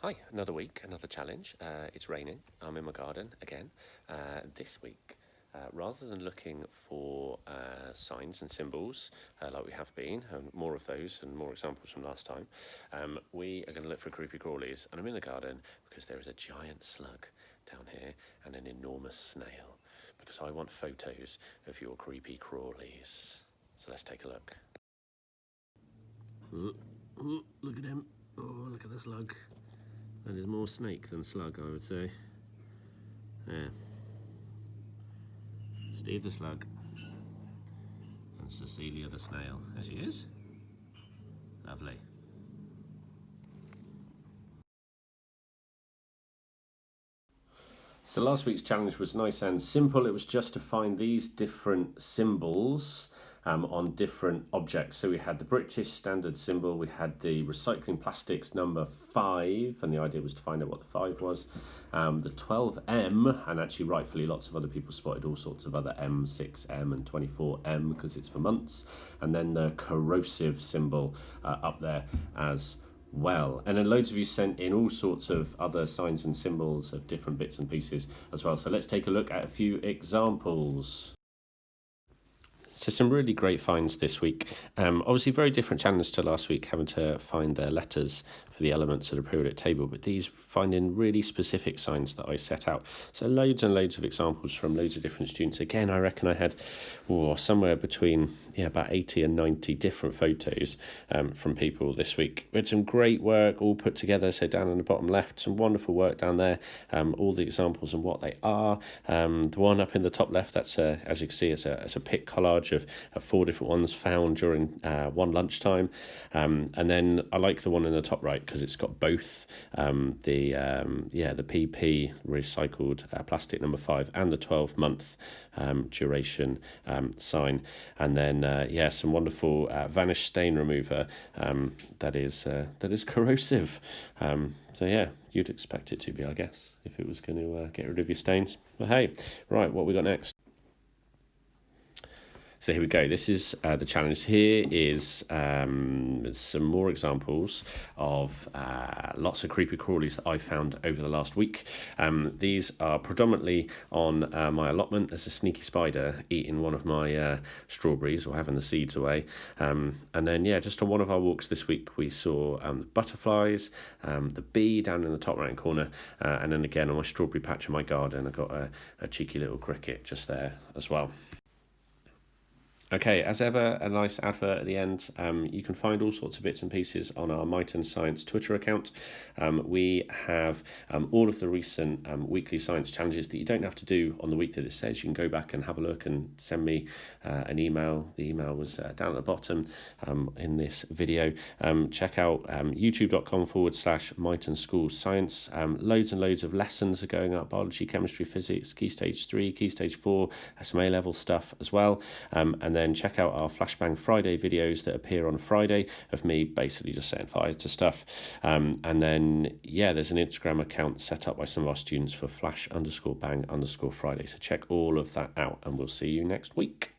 Hi, another week, another challenge. It's raining. I'm in my garden again. This week, rather than looking for signs and symbols like we have been, and more of those and more examples from last time, we are going to look for creepy crawlies. And I'm in the garden because there is a giant slug down here and an enormous snail, because I want photos of your creepy crawlies. So let's take a look. Look at him. Oh, look at the slug. That is more snake than slug, I would say. Yeah. Steve the slug. And Cecilia the snail. There she is. Lovely. So last week's challenge was nice and simple. It was just to find these different symbols on different objects. So we had the British standard symbol, we had the recycling plastics number 5, and the idea was to find out what the 5 was. The 12M, and actually rightfully lots of other people spotted all sorts of other M, 6M and 24M because it's for months. And then the corrosive symbol up there as well. And then loads of you sent in all sorts of other signs and symbols of different bits and pieces as well. So let's take a look at a few examples. So some really great finds this week. Obviously very different challenge to last week, having to find the letters for the elements of the periodic table, but these finding really specific signs that I set out. So loads and loads of examples from loads of different students. Again, I reckon I had somewhere between about 80 and 90 different photos from people this week. We had some great work all put together. So down in the bottom left, some wonderful work down there, all the examples and what they are. The one up in the top left, that's as you can see, it's a pic collage of 4 different ones found during one lunchtime. And then I like the one in the top right because it's got both the PP recycled plastic number 5 and the 12-month duration sign. And then some wonderful vanish stain remover that is corrosive. So yeah, you'd expect it to be, I guess, if it was going to get rid of your stains. But hey, right, what we got next? So here we go. This is the challenge. Here is some more examples of lots of creepy crawlies that I found over the last week. These are predominantly on my allotment. There's a sneaky spider eating one of my strawberries or having the seeds away. And then, just on one of our walks this week, we saw butterflies, the bee down in the top right corner, and then again on my strawberry patch in my garden, I got a cheeky little cricket just there as well. Okay, as ever, a nice advert at the end. You can find all sorts of bits and pieces on our Myton Science Twitter account. We have all of the recent weekly science challenges that you don't have to do on the week that it says. You can go back and have a look and send me an email. The email was down at the bottom in this video. Check out youtube.com/Myton School Science. Loads and loads of lessons are going up: biology, chemistry, physics, Key Stage 3, Key Stage 4, SMA level stuff as well. And then check out our Flashbang Friday videos that appear on Friday of me basically just setting fires to stuff. And then, there's an Instagram account set up by some of our students for Flash_bang_Friday. So check all of that out and we'll see you next week.